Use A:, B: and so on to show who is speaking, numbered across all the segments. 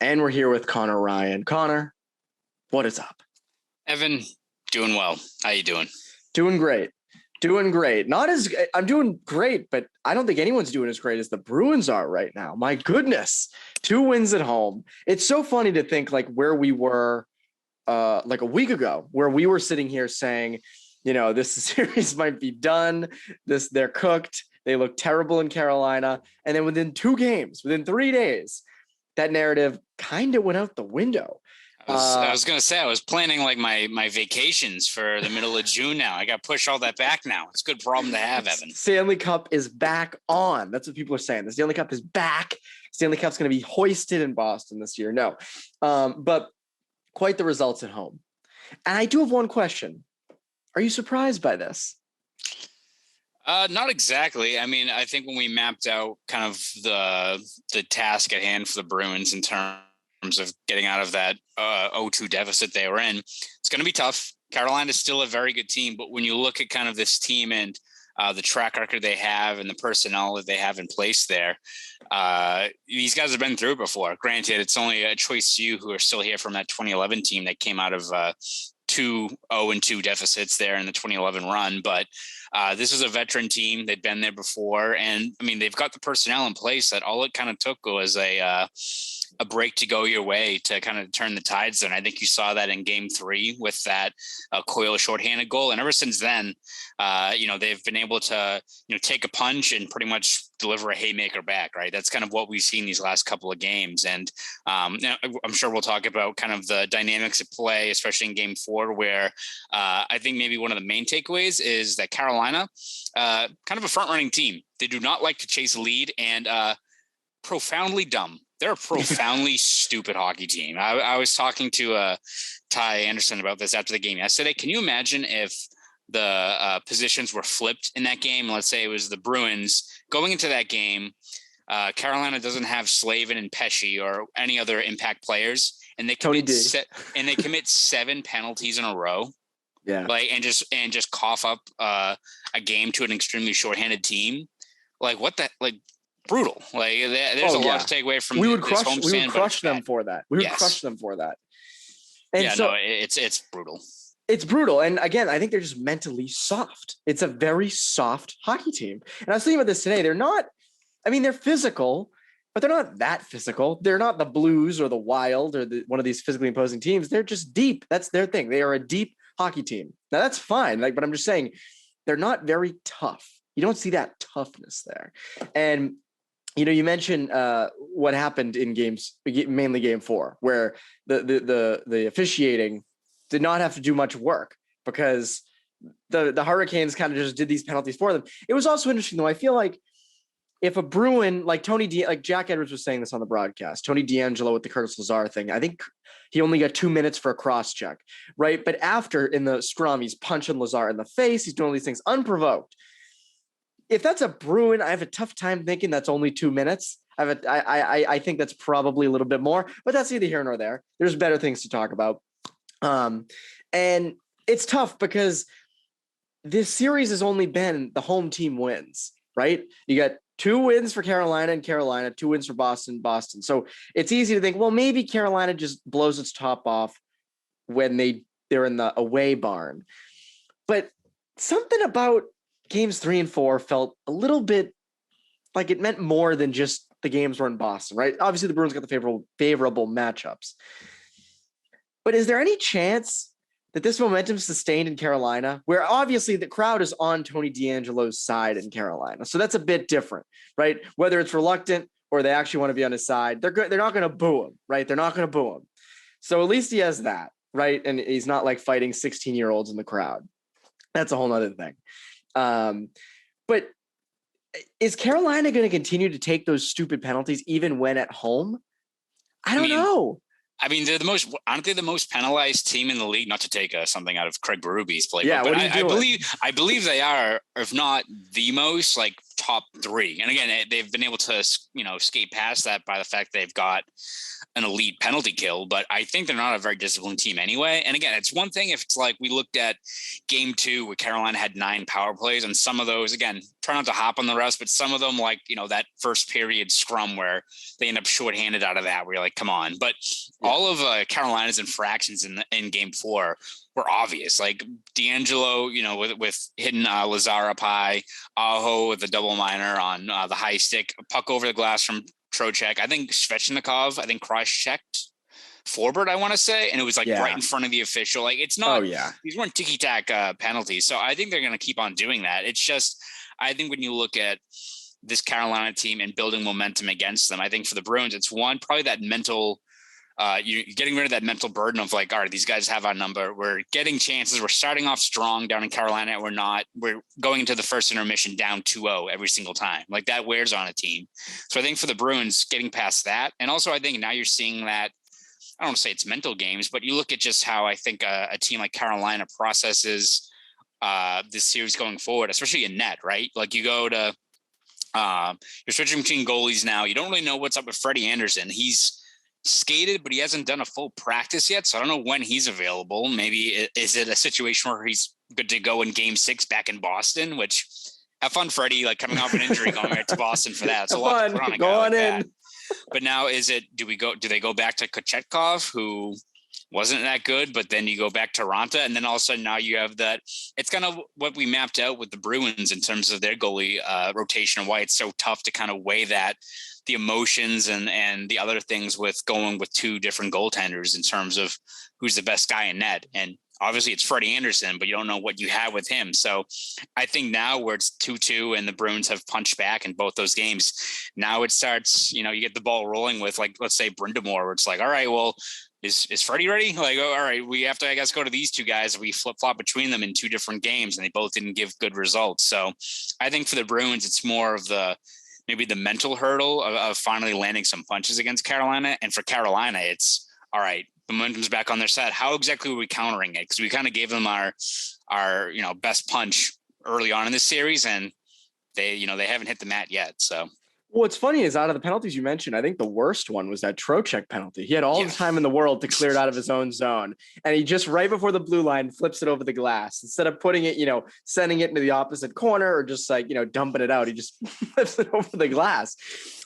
A: And we're here with Conor Ryan. Conor, what is up?
B: Evan, doing well. How you doing?
A: Doing great. I'm doing great, but I don't think anyone's doing as great as the Bruins are right now. My goodness, 2 wins at home. It's so funny to think like where we were like a week ago, where we were sitting here saying, you know, this series might be done. They're cooked. They look terrible in Carolina. And then within 2 games, within 3 days, that narrative kind of went out the window.
B: I was going to say, I was planning like my vacations for the middle of June now. I got to push all that back now. It's a good problem to have, Evan.
A: Stanley Cup is back on. That's what people are saying. The Stanley Cup is back. Stanley Cup's going to be hoisted in Boston this year. No, but quite the results at home. And I do have one question. Are you surprised by this?
B: Not exactly. I mean, I think when we mapped out kind of the task at hand for the Bruins in terms of getting out of that 0-2 deficit they were in, it's going to be tough. Carolina is still a very good team, but when you look at kind of this team and the track record they have and the personnel that they have in place there, these guys have been through it before. Granted, it's only a choice few who are still here from that 2011 team that came out of 2 0-2 deficits there in the 2011 run, but this is a veteran team. They'd been there before, and I mean they've got the personnel in place that all it kind of took was a break to go your way to kind of turn the tides. And I think you saw that in Game 3 with that Coyle shorthanded goal, and ever since then, they've been able to take a punch and pretty much deliver a haymaker back. Right, that's kind of what we've seen these last couple of games, and I'm sure we'll talk about kind of the dynamics at play, especially in Game 4, where I think maybe one of the main takeaways is that Carolina, kind of a front-running team. They do not like to chase a lead, and profoundly dumb. They're a profoundly stupid hockey team. I was talking to Ty Anderson about this after the game yesterday. Can you imagine if the positions were flipped in that game? Let's say it was the Bruins going into that game. Carolina doesn't have Slavin and Pesce or any other impact players, and they commit 7 penalties in a row.
A: Yeah,
B: and just cough up a game to an extremely shorthanded team. Brutal. There's a lot to take away from
A: we would crush them for that. We would crush them for that. And
B: it's brutal.
A: It's brutal. And again, I think they're just mentally soft. It's a very soft hockey team. And I was thinking about this today. They're physical, but they're not that physical. They're not the Blues or the Wild or one of these physically imposing teams. They're just deep. That's their thing. They are a deep hockey team. Now that's fine. But I'm just saying they're not very tough. You don't see that toughness there. And you mentioned what happened in games, mainly Game 4, where the officiating did not have to do much work because the Hurricanes kind of just did these penalties for them. It was also interesting, though. I feel like if a Bruin, like Jack Edwards was saying this on the broadcast, Tony DeAngelo with the Curtis Lazar thing, I think he only got 2 minutes for a cross check, right? But after in the scrum, he's punching Lazar in the face. He's doing all these things unprovoked. If that's a Bruin, I have a tough time thinking that's only 2 minutes. I think that's probably a little bit more, but that's neither here nor there. There's better things to talk about. And it's tough because this series has only been the home team wins, right? You got 2 wins for Carolina and Carolina, 2 wins for Boston. So it's easy to think, well, maybe Carolina just blows its top off when they're in the away barn. But something about Games 3 and 4 felt a little bit like it meant more than just the games were in Boston, right? Obviously, the Bruins got the favorable matchups. But is there any chance that this momentum sustained in Carolina, where obviously the crowd is on Tony DeAngelo's side in Carolina? So that's a bit different, right? Whether it's reluctant or they actually want to be on his side, they're not going to boo him, right? They're not going to boo him. So at least he has that, right? And he's not like fighting 16-year-olds in the crowd. That's a whole nother thing. But is Carolina going to continue to take those stupid penalties even when at home? I don't know.
B: I mean, aren't they the most penalized team in the league? Not to take something out of Craig Berube's playbook,
A: yeah,
B: but
A: what are you doing?
B: I believe they are, if not the most. Like top 3. And again, they've been able to, skate past that by the fact they've got an elite penalty kill, but I think they're not a very disciplined team anyway. And again, it's one thing if it's like we looked at game 2 where Carolina had 9 power plays, and some of those, again, try not to hop on the rest, but some of them, like, that first period scrum where they end up shorthanded out of that, where you're like, come on. But all of Carolina's infractions in game 4 were obvious. Like D'Angelo, with hitting Lazar up high, Aho with a double minor on the high stick, a puck over the glass from Trocheck. I think Svechnikov, cross-checked Forbert, I want to say, and it was right in front of the official. Like, it's not, these weren't ticky-tack penalties. So I think they're going to keep on doing that. It's just, I think when you look at this Carolina team and building momentum against them, I think for the Bruins, it's one, probably that mental, you're getting rid of that mental burden of like, all right, these guys have our number. We're getting chances. We're starting off strong down in Carolina. We're going into the first intermission down 2-0 every single time. Like, that wears on a team. So I think for the Bruins, getting past that. And also I think now you're seeing that, I don't want to say it's mental games, but you look at just how I think a team like Carolina processes this series going forward, especially in net, right? Like, you go to, you're switching between goalies now. You don't really know what's up with Freddie Anderson. He's skated, but he hasn't done a full practice yet. So I don't know when he's available. Maybe is it a situation where he's good to go in game 6 back in Boston, which have fun, Freddie, like coming off an injury, going right to Boston for that. It's a lot to put on a guy like that. But now do they go back to Kochetkov, who wasn't that good, but then you go back to Ranta, and then all of a sudden now you have that. It's kind of what we mapped out with the Bruins in terms of their goalie rotation and why it's so tough to kind of weigh that, the emotions and the other things with going with 2 different goaltenders in terms of who's the best guy in net. And obviously it's Freddie Anderson, but you don't know what you have with him. So I think now where it's 2-2 and the Bruins have punched back in both those games, now it starts, you get the ball rolling with, like, let's say Brindamore, where it's like, all right, well, is Freddie ready? Like, oh, all right, we have to, I guess, go to these 2 guys. We flip flop between them in 2 different games, and they both didn't give good results. So I think for the Bruins, it's more of maybe the mental hurdle of finally landing some punches against Carolina. And for Carolina, it's all right, the momentum's back on their side. How exactly were we countering it? Because we kind of gave them our best punch early on in this series, and they haven't hit the mat yet. So
A: what's funny is, out of the penalties you mentioned, I think the worst one was that Trocheck penalty. He had all the time in the world to clear it out of his own zone, and he just right before the blue line flips it over the glass instead of putting it, sending it into the opposite corner or just like, dumping it out. He just flips it over the glass.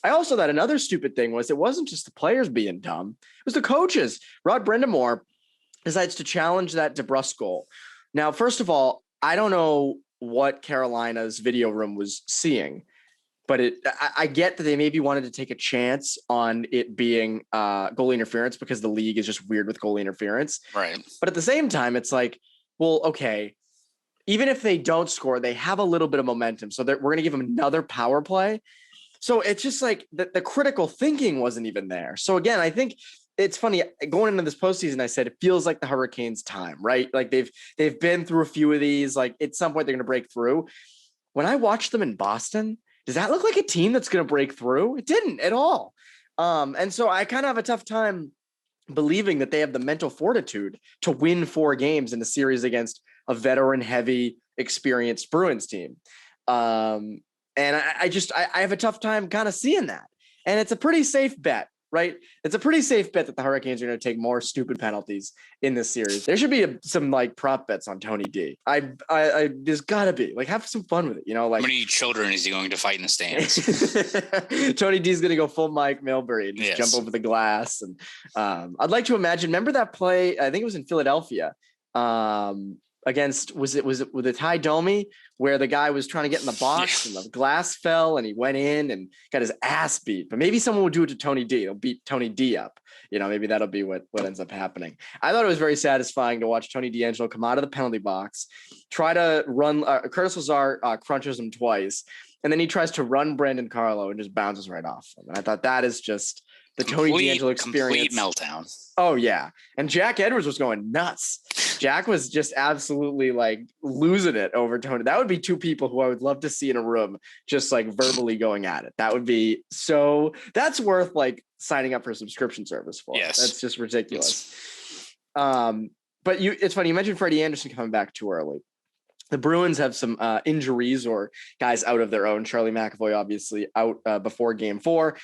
A: I also thought another stupid thing was it wasn't just the players being dumb; it was the coaches. Rod Brindamore decides to challenge that DeBrusque goal. Now, first of all, I don't know what Carolina's video room was seeing, but I get that they maybe wanted to take a chance on it being goalie interference because the league is just weird with goalie interference.
B: Right.
A: But at the same time, it's like, well, okay, even if they don't score, they have a little bit of momentum. So we're going to give them another power play. So it's just like the critical thinking wasn't even there. So again, I think it's funny going into this postseason, I said, it feels like the Hurricanes' time, right? Like they've been through a few of these, like at some point they're going to break through. When I watched them in Boston, does that look like a team that's going to break through? It didn't at all. And so I kind of have a tough time believing that they have the mental fortitude to win 4 games in a series against a veteran heavy experienced Bruins team. And I have a tough time kind of seeing that. And it's a pretty safe bet, right? It's a pretty safe bet that the Hurricanes are going to take more stupid penalties in this series. There should be some like prop bets on Tony D. There's gotta be, like, have some fun with it. Like,
B: how many children is he going to fight in the stands?
A: Tony D's going to go full Mike Milbury and just jump over the glass. And I'd like to imagine, remember that play? I think it was in Philadelphia against, was it with the Ty Domi, where the guy was trying to get in the box and the glass fell and he went in and got his ass beat. But maybe someone will do it to Tony D. They'll beat Tony D up. Maybe that'll be what ends up happening. I thought it was very satisfying to watch Tony D'Angelo come out of the penalty box, try to run. Curtis Lazar crunches him twice, and then he tries to run Brandon Carlo and just bounces right off him. And I thought that is just the Tony D'Angelo experience.
B: Complete meltdown.
A: Oh yeah. And Jack Edwards was going nuts. Jack was just absolutely like losing it over Tony. That would be 2 people who I would love to see in a room, just like verbally going at it. That would be that's worth like signing up for a subscription service for.
B: Yes.
A: That's just ridiculous. But it's funny. You mentioned Freddie Anderson coming back too early. The Bruins have some injuries or guys out of their own. Charlie McAvoy obviously out before Game 4,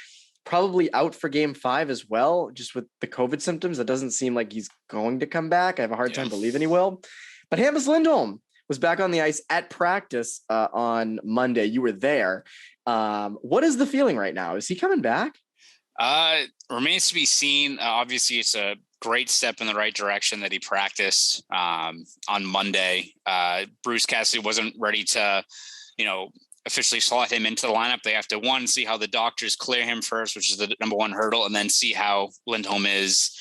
A: probably out for Game 5 as well. Just with the COVID symptoms, it doesn't seem like he's going to come back. I have a hard time believing he will. But Hampus Lindholm was back on the ice at practice on Monday. You were there. What is the feeling right now? Is he coming back?
B: Remains to be seen. Obviously, it's a great step in the right direction that he practiced on Monday. Bruce Cassidy wasn't ready to, officially slot him into the lineup. They have to see how the doctors clear him first, which is the number one hurdle, and then see how Lindholm is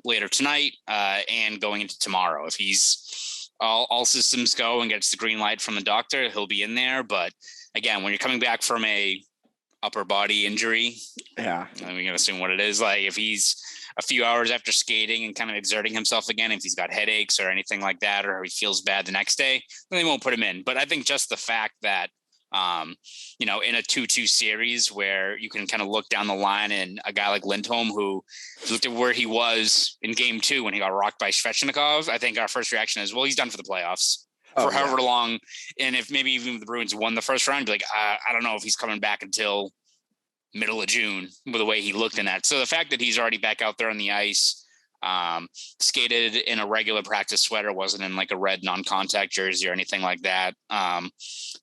B: later tonight and going into tomorrow. If he's all systems go and gets the green light from the doctor, he'll be in there. But again, when you're coming back from a upper body injury, we can assume what it is. Like if he's a few hours after skating and kind of exerting himself again, if he's got headaches or anything like that, or he feels bad the next day, then they won't put him in. But I think just the fact that, in a 2-2 series where you can kind of look down the line and a guy like Lindholm, who looked at where he was in Game 2 when he got rocked by Svechnikov, I think our first reaction is, well, he's done for the playoffs. For however long, and if maybe even the Bruins won the first round, be like, I don't know if he's coming back until middle of June with the way he looked in that. So the fact that he's already back out there on the ice, skated in a regular practice sweater, wasn't in like a red non-contact jersey or anything like that.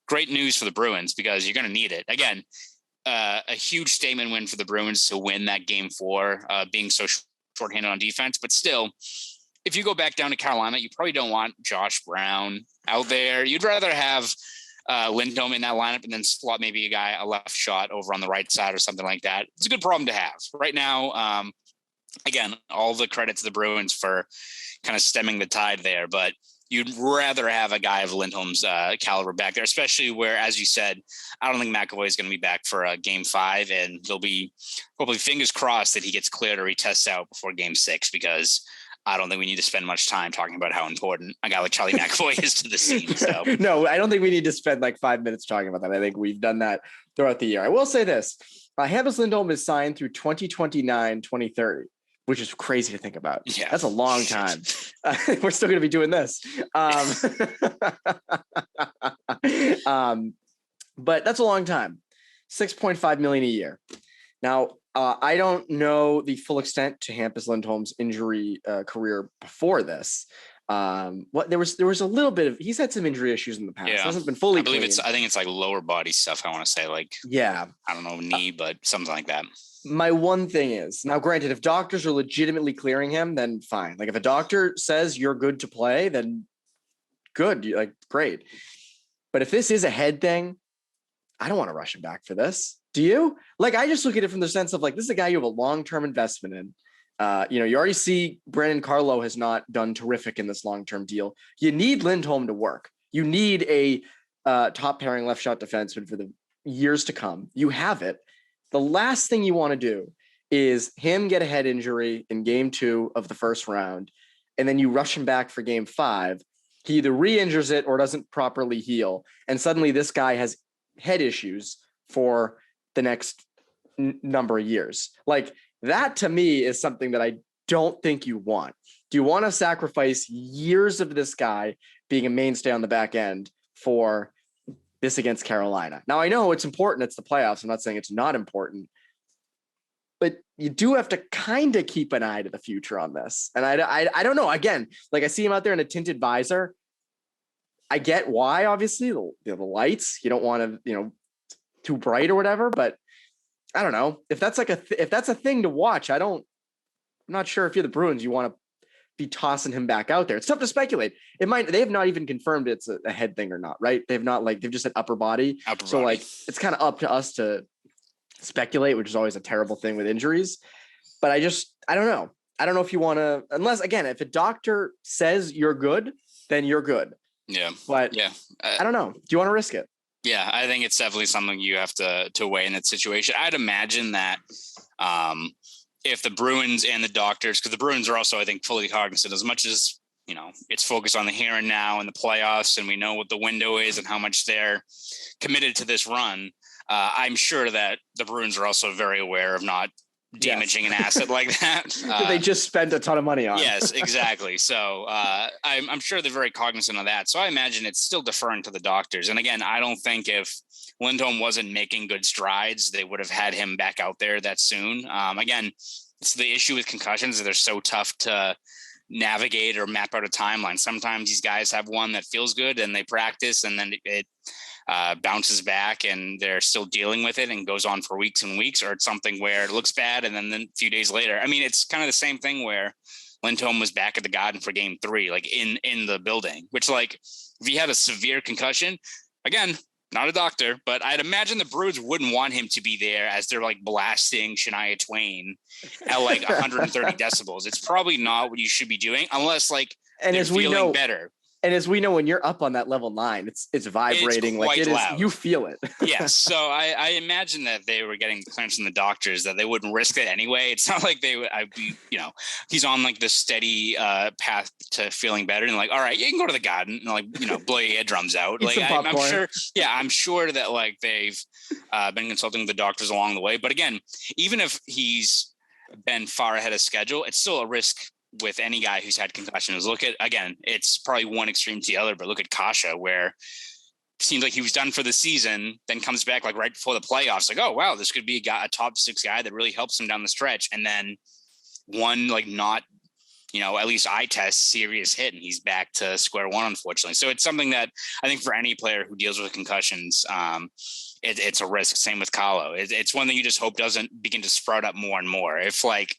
B: Great news for the Bruins because you're going to need it. Again, a huge statement win for the Bruins to win that Game 4, being so shorthanded on defense, but still, if you go back down to Carolina, you probably don't want Josh Brown out there. You'd rather have Lindholm in that lineup and then slot maybe a left shot over on the right side or something like that. It's a good problem to have right now. Again, all the credit to the Bruins for kind of stemming the tide there, but you'd rather have a guy of Lindholm's caliber back there, especially where, as you said, I don't think McAvoy is going to be back for Game 5, and there'll be hopefully fingers crossed that he gets cleared or he tests out before Game 6, because I don't think we need to spend much time talking about how important a guy like Charlie McAvoy is to the scene. So
A: no, I don't think we need to spend like 5 minutes talking about that. I think we've done that throughout the year. I will say this. Hampus Lindholm is signed through 2029, 2030, which is crazy to think about.
B: Yeah.
A: That's a long time. We're still going to be doing this. But that's a long time. 6.5 million a year. Now, I don't know the full extent to Hampus Lindholm's injury career before this. There was a little bit of, he's had some injury issues in the past.
B: Yeah.
A: It hasn't been fully
B: I believe
A: clean.
B: I think it's like lower body stuff. I want to say I don't know, knee, but something like that.
A: My one thing is, now granted, if doctors are legitimately clearing him, then fine. Like if a doctor says you're good to play, then good, great. But if this is a head thing, I don't want to rush him back for this. Do you? I just look at it from the sense of this is a guy you have a long-term investment in. You already see Brandon Carlo has not done terrific in this long-term deal. You need Lindholm to work. You need a top pairing left shot defenseman for the years to come. You have it. The last thing you want to do is him get a head injury in Game 2 of the first round, and then you rush him back for Game 5. He either re-injures it or doesn't properly heal, and suddenly this guy has head issues for the next number of years. That to me is something that I don't think you want. Do you want to sacrifice years of this guy being a mainstay on the back end for this against Carolina? Now I know it's important. It's the playoffs. I'm not saying it's not important, but you do have to kind of keep an eye to the future on this. And I don't know. Again, I see him out there in a tinted visor. I get why, obviously the lights, you don't want to, too bright or whatever, but I don't know if that's if that's a thing to watch. I'm not sure if you're the Bruins, you want to be tossing him back out there. It's tough to speculate. They have not even confirmed it's a head thing or not, right? They've not they've just said upper body. So it's kind of up to us to speculate, which is always a terrible thing with injuries. But I don't know. I don't know if you want to, unless again, if a doctor says you're good, then you're good.
B: Yeah.
A: But yeah, I don't know. Do you want to risk it?
B: Yeah, I think it's definitely something you have to weigh in that situation. I'd imagine that if the Bruins and the doctors, because the Bruins are also, I think, fully cognizant, as much as, it's focused on the here and now and the playoffs, and we know what the window is and how much they're committed to this run. I'm sure that the Bruins are also very aware of not damaging an asset like that.
A: They just spent a ton of money on.
B: Yes, exactly. So I'm sure they're very cognizant of that. So I imagine it's still deferring to the doctors. And again, I don't think if Lindholm wasn't making good strides, they would have had him back out there that soon. Again, it's the issue with concussions that they're so tough to navigate or map out a timeline. Sometimes these guys have one that feels good and they practice, and then it bounces back and they're still dealing with it and goes on for weeks and weeks, or it's something where it looks bad and then a few days later. I mean, it's kind of the same thing where Lindholm was back at the Garden for game 3, like in the building, which, like, if he had a severe concussion, again, not a doctor, but I'd imagine the Bruins wouldn't want him to be there as they're like blasting Shania Twain at like 130 decibels. It's probably not what you should be doing unless like
A: and
B: they're
A: as we
B: feeling
A: know
B: better.
A: And as we know, when you're up on that level 9, it's vibrating,
B: it's
A: like it
B: loud.
A: is. You feel it.
B: Yes. So I imagine that they were getting clearance from the doctors that they wouldn't risk it anyway. It's not like they would. I'd be, he's on like this steady path to feeling better, and like, all right, you can go to the Garden and like blow your eardrums out. Like I'm sure. Yeah, I'm sure that like they've been consulting the doctors along the way. But again, even if he's been far ahead of schedule, it's still a risk with any guy who's had concussions. Look at, again, it's probably one extreme to the other, but look at Kasha, where it seems like he was done for the season, then comes back like right before the playoffs. Like, oh, wow, this could be a top 6 guy that really helps him down the stretch. And then one, like not, at least eye test serious hit, and he's back to square one, unfortunately. So it's something that I think for any player who deals with concussions, it's a risk. Same with Kahlo. It's one that you just hope doesn't begin to sprout up more and more. If like,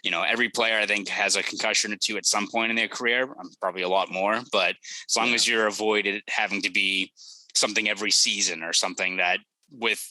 B: every player I think has a concussion or two at some point in their career, probably a lot more, but as long as you're avoided having to be something every season or something that with,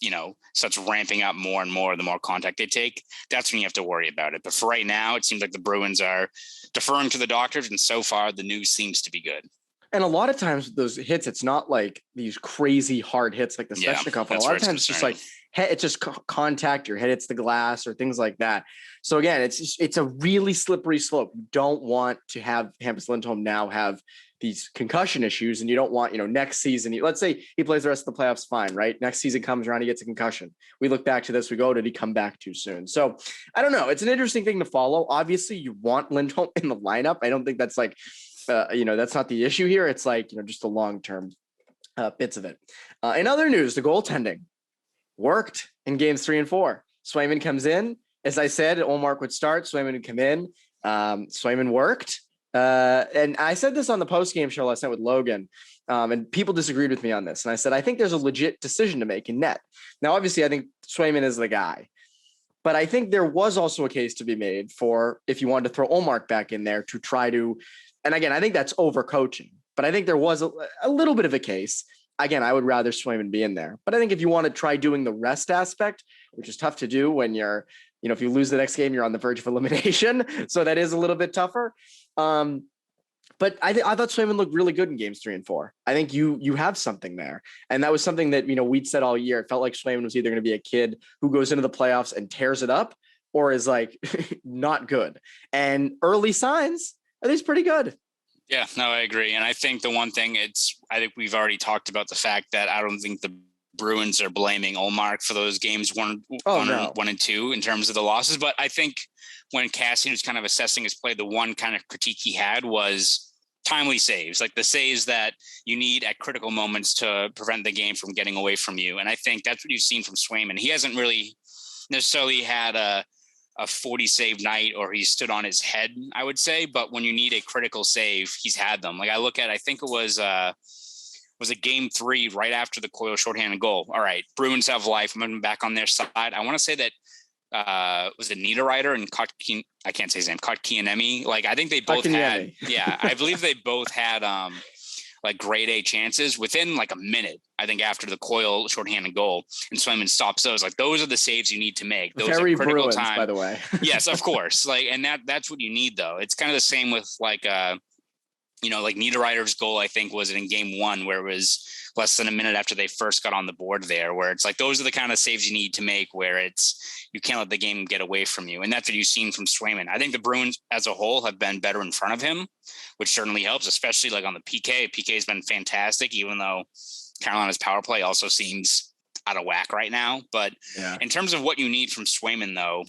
B: starts ramping up more and more, the more contact they take, that's when you have to worry about it. But for right now, it seems like the Bruins are deferring to the doctors, and so far the news seems to be good.
A: And a lot of times those hits, it's not like these crazy hard hits like the Svechnikov. A lot of times it's just like it's just contact, your head hits the glass or things like that. So again, it's a really slippery slope. You don't want to have Hampus Lindholm now have these concussion issues, and you don't want, next season, let's say he plays the rest of the playoffs fine, right? Next season comes around, he gets a concussion. We look back to this, we go, did he come back too soon? So I don't know. It's an interesting thing to follow. Obviously you want Lindholm in the lineup. I don't think that's like, that's not the issue here. It's like, just the long-term bits of it. In other news, the goaltending worked in games 3 and 4. Swayman comes in. As I said, Olmark would start. Swayman would come in. Swayman worked. And I said this on the post-game show last night with Logan, and people disagreed with me on this. And I said, I think there's a legit decision to make in net. Now, obviously, I think Swayman is the guy. But I think there was also a case to be made for if you wanted to throw Olmark back in there to try to, and again, I think that's overcoaching. But I think there was a little bit of a case. Again, I would rather Swayman be in there. But I think if you want to try doing the rest aspect, which is tough to do when you're, if you lose the next game, you're on the verge of elimination. So that is a little bit tougher. But I thought Swayman looked really good in games 3 and 4. I think you have something there. And that was something that, we'd said all year. It felt like Swayman was either going to be a kid who goes into the playoffs and tears it up, or is like not good. And early signs are these pretty good.
B: Yeah, no, I agree. And I think the one thing I think we've already talked about the fact that I don't think the Bruins are blaming Olmark for those games one and 2 in terms of the losses. But I think when Cassidy was kind of assessing his play, the one kind of critique he had was timely saves, like the saves that you need at critical moments to prevent the game from getting away from you. And I think that's what you've seen from Swayman. He hasn't really necessarily had a 40 save night, or he stood on his head, I would say. But when you need a critical save, he's had them. Like I think it was a game 3 right after the Coyle shorthanded goal. All right, Bruins have life. I'm moving back on their side. I want to say that was it Niederreiter and I can't say his name, Kotkaniemi. Like I think they both had, I believe they both had like grade A chances within like a minute, I think, after the Coyle shorthanded goal, and Swayman stops those. Like those are the saves you need to make. Those
A: Very
B: are critical
A: Bruins,
B: time,
A: by the way.
B: Yes, of course. Like, and that's what you need though. It's kind of the same with like like Niederreiter's goal, I think, was in game 1 where it was less than a minute after they first got on the board there, where it's like, those are the kind of saves you need to make where you can't let the game get away from you. And that's what you've seen from Swayman. I think the Bruins as a whole have been better in front of him, which certainly helps, especially like on the PK. PK has been fantastic, even though Carolina's power play also seems out of whack right now. But in terms of what you need from Swayman, though,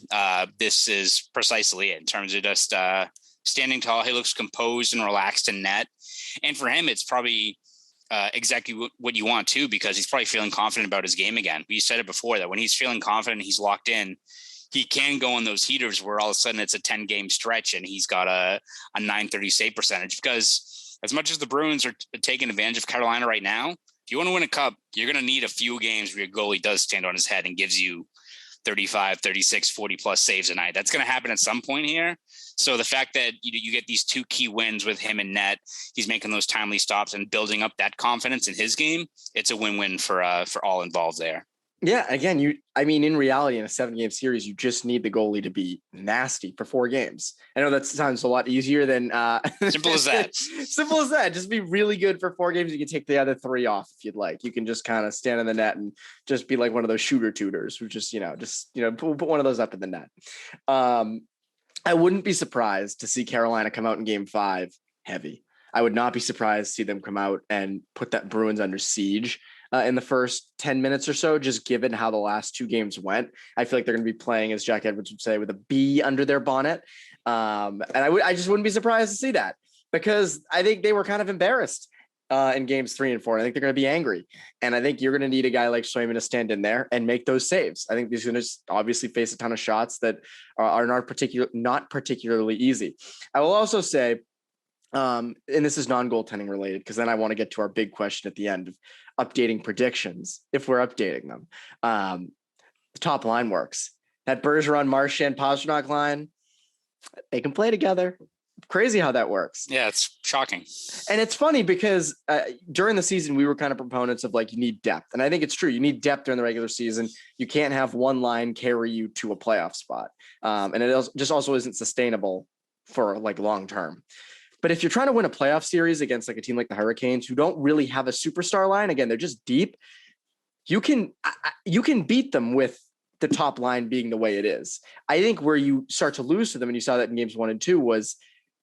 B: this is precisely it in terms of just standing tall. He looks composed and relaxed in net. And for him, it's probably exactly what you want too, because he's probably feeling confident about his game again. We said it before that when he's feeling confident, he's locked in. He can go on those heaters where all of a sudden it's a 10-game stretch and he's got a 930 save percentage. Because as much as the Bruins are taking advantage of Carolina right now, if you want to win a cup, you're going to need a few games where your goalie does stand on his head and gives you 35, 36, 40 plus saves a night. That's going to happen at some point here. So the fact that you get these two key wins with him in net, he's making those timely stops and building up that confidence in his game. It's a win-win for all involved there.
A: Yeah. Again, in reality, in a 7-game series, you just need the goalie to be nasty for 4 games. I know that sounds a lot easier than
B: simple as that.
A: Simple as that. Just be really good for 4 games. You can take the other 3 off if you'd like. You can just kind of stand in the net and just be like one of those shooter tutors who just put one of those up in the net. I wouldn't be surprised to see Carolina come out in Game 5 heavy. I would not be surprised to see them come out and put that Bruins under siege in the first 10 minutes or so, just given how the last 2 games went. I feel like they're going to be playing, as Jack Edwards would say, with a bee under their bonnet. And I just wouldn't be surprised to see that, because I think they were kind of embarrassed in games 3 and 4. And I think they're going to be angry. And I think you're going to need a guy like Swayman to stand in there and make those saves. I think he's going to obviously face a ton of shots that are not particularly easy. I will also say, and this is non-goaltending related, because then I want to get to our big question at the end of updating predictions, if we're updating them. The top line works. That Bergeron, Marchand, Pastrnak line, they can play together. Crazy how that works.
B: Yeah, it's shocking.
A: And it's funny because during the season, we were kind of proponents of you need depth. And I think it's true. You need depth during the regular season. You can't have one line carry you to a playoff spot. And it just also isn't sustainable for long term. But if you're trying to win a playoff series against a team like the Hurricanes, who don't really have a superstar line, again, they're just deep. You can beat them with the top line being the way it is. I think where you start to lose to them, and you saw that in games 1 and 2, was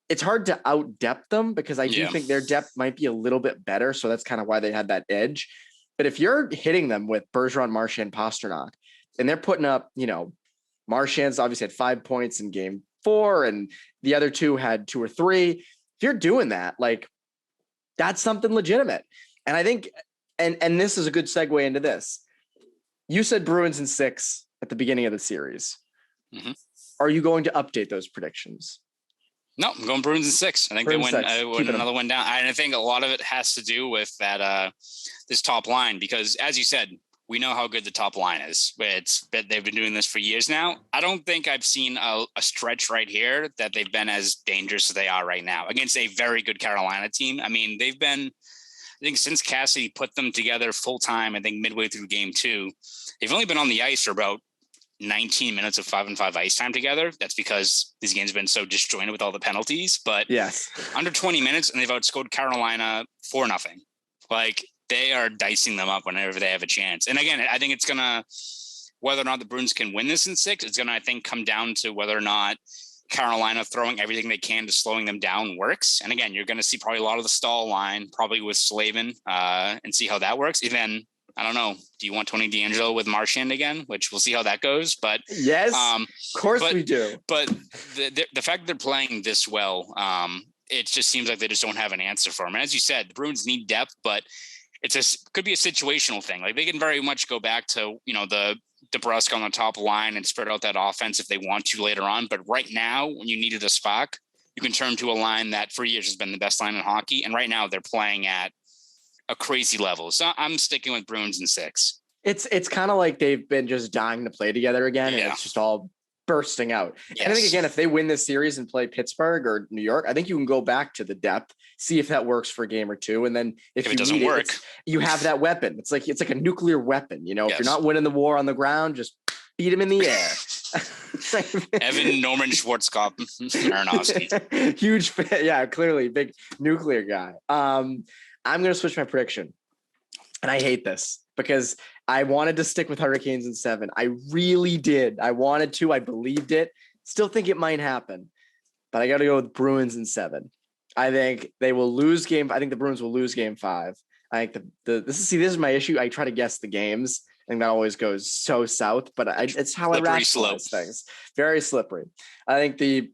A: it's hard to out depth them, because I do think their depth might be a little bit better. So that's kind of why they had that edge. But if you're hitting them with Bergeron, Marchand, Pastrnak, and they're putting up, Marchand's obviously had 5 points in game 4, and the other 2 had 2 or 3. If you're doing that, that's something legitimate. And I think, and this is a good segue into this. You said Bruins in 6 at the beginning of the series. Mm-hmm. Are you going to update those predictions?
B: No, I'm going Bruins in 6. I think Bruins they win another one down. And I think a lot of it has to do with that this top line, because as you said, we know how good the top line is. They've been doing this for years now. I don't think I've seen a stretch right here that they've been as dangerous as they are right now against a very good Carolina team. I mean, they've been, I think since Cassidy put them together full time, I think midway through game 2, they've only been on the ice for about 19 minutes of 5-on-5 ice time together. That's because these games have been so disjointed with all the penalties, but
A: yes,
B: under 20 minutes and they've outscored Carolina 4-0. They are dicing them up whenever they have a chance. And again, I think it's going to, whether or not the Bruins can win this in 6, it's going to, I think, come down to whether or not Carolina throwing everything they can to slowing them down works. And again, you're going to see probably a lot of the stall line, probably with Slavin, and see how that works. Even, I don't know, do you want Tony DeAngelo with Marchand again? Which we'll see how that goes. But
A: yes, of course we do.
B: But the fact that they're playing this well, it just seems like they just don't have an answer for them. And as you said, the Bruins need depth, but could be a situational thing. They can very much go back to, the DeBrusque on the top line and spread out that offense if they want to later on. But right now, when you needed a spark, you can turn to a line that for years has been the best line in hockey. And right now they're playing at a crazy level. So I'm sticking with Bruins in 6.
A: It's kind of like they've been just dying to play together again. And it's just all bursting out. Yes. And I think, again, if they win this series and play Pittsburgh or New York, I think you can go back to the depth, see if that works for a game or 2. And then if
B: it doesn't work,
A: you have that weapon. It's like a nuclear weapon. If you're not winning the war on the ground, just beat him in the air.
B: Evan Norman Schwarzkopf, Marinofsky.
A: Huge fan. Yeah, clearly big nuclear guy. I'm going to switch my prediction. And I hate this because I wanted to stick with Hurricanes in 7. I really did. I wanted to. I believed it. Still think it might happen. But I got to go with Bruins in 7. I think they will lose game. I think the Bruins will lose game 5. I think this is my issue. I try to guess the games think that always goes so south, but it's how I rationalize things. Very slippery. I think the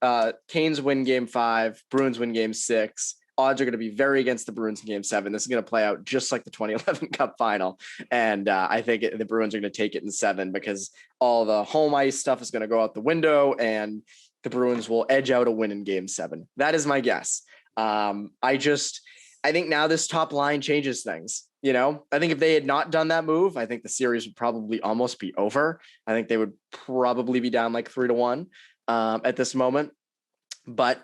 A: Canes win game 5, Bruins win game 6. Odds are going to be very against the Bruins in game 7. This is going to play out just like the 2011 Cup final. And I think the Bruins are going to take it in 7 because all the home ice stuff is going to go out the window and the Bruins will edge out a win in game 7. That is my guess. I think now this top line changes things. You know, I think if they had not done that move, I think the series would probably almost be over. I think they would probably be down like 3-1 at this moment. But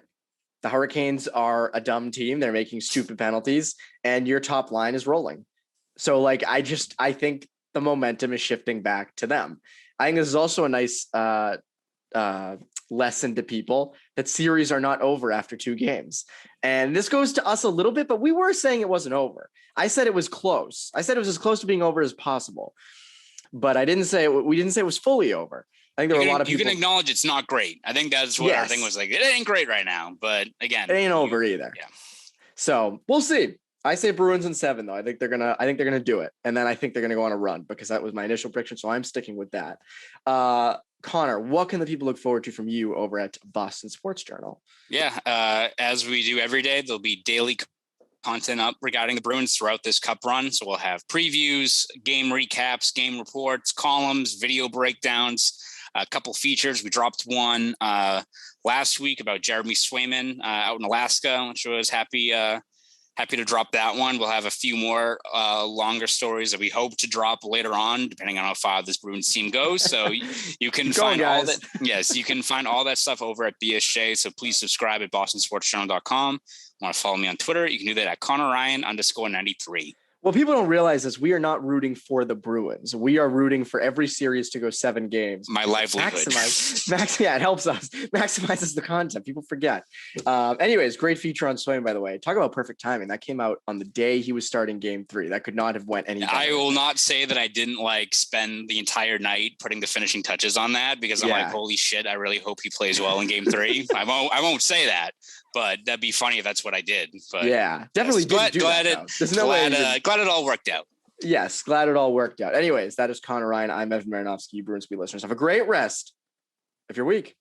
A: the Hurricanes are a dumb team. They're making stupid penalties and your top line is rolling. So like, I think the momentum is shifting back to them. I think this is also a nice lesson to people that series are not over after 2 games. And this goes to us a little bit, but we were saying it wasn't over. I said it was close. I said it was as close to being over as possible, but we didn't say it was fully over. I think there were a lot of people.
B: You can acknowledge it's not great. I think that's what our thing was like. It ain't great right now, but again,
A: it ain't over either.
B: Yeah.
A: So we'll see. I say Bruins in 7 though. I think they're gonna do it, and then I think they're gonna go on a run because that was my initial prediction. So I'm sticking with that. Connor, what can the people look forward to from you over at Boston Sports Journal?
B: Yeah, as we do every day, there'll be daily content up regarding the Bruins throughout this Cup run. So we'll have previews, game recaps, game reports, columns, video breakdowns, a couple features. We dropped one last week about Jeremy Swayman out in Alaska, which was happy to drop that one. We'll have a few more longer stories that we hope to drop later on, depending on how far this Bruins team goes. So you can find all that. Yes, you can find all that stuff over at BSJ. So please subscribe at bostonsportsjournal.com. Want to follow me on Twitter? You can do that at ConorRyan_93.
A: Well, people don't realize this. We are not rooting for the Bruins. We are rooting for every series to go 7 games.
B: My livelihood.
A: Yeah, it helps us. Maximizes the content. People forget. Anyways, great feature on Swayman, by the way. Talk about perfect timing. That came out on the day he was starting game 3. That could not have went any better.
B: I will not say that I didn't spend the entire night putting the finishing touches on that because I'm like, holy shit, I really hope he plays well in game 3. I won't say that. But that'd be funny if that's what I did. But
A: yeah, definitely.
B: Glad it all worked out.
A: Yes, glad it all worked out. Anyways, that is Conor Ryan. I'm Evan Marinofsky. Bruins Beat listeners, have a great rest of your week.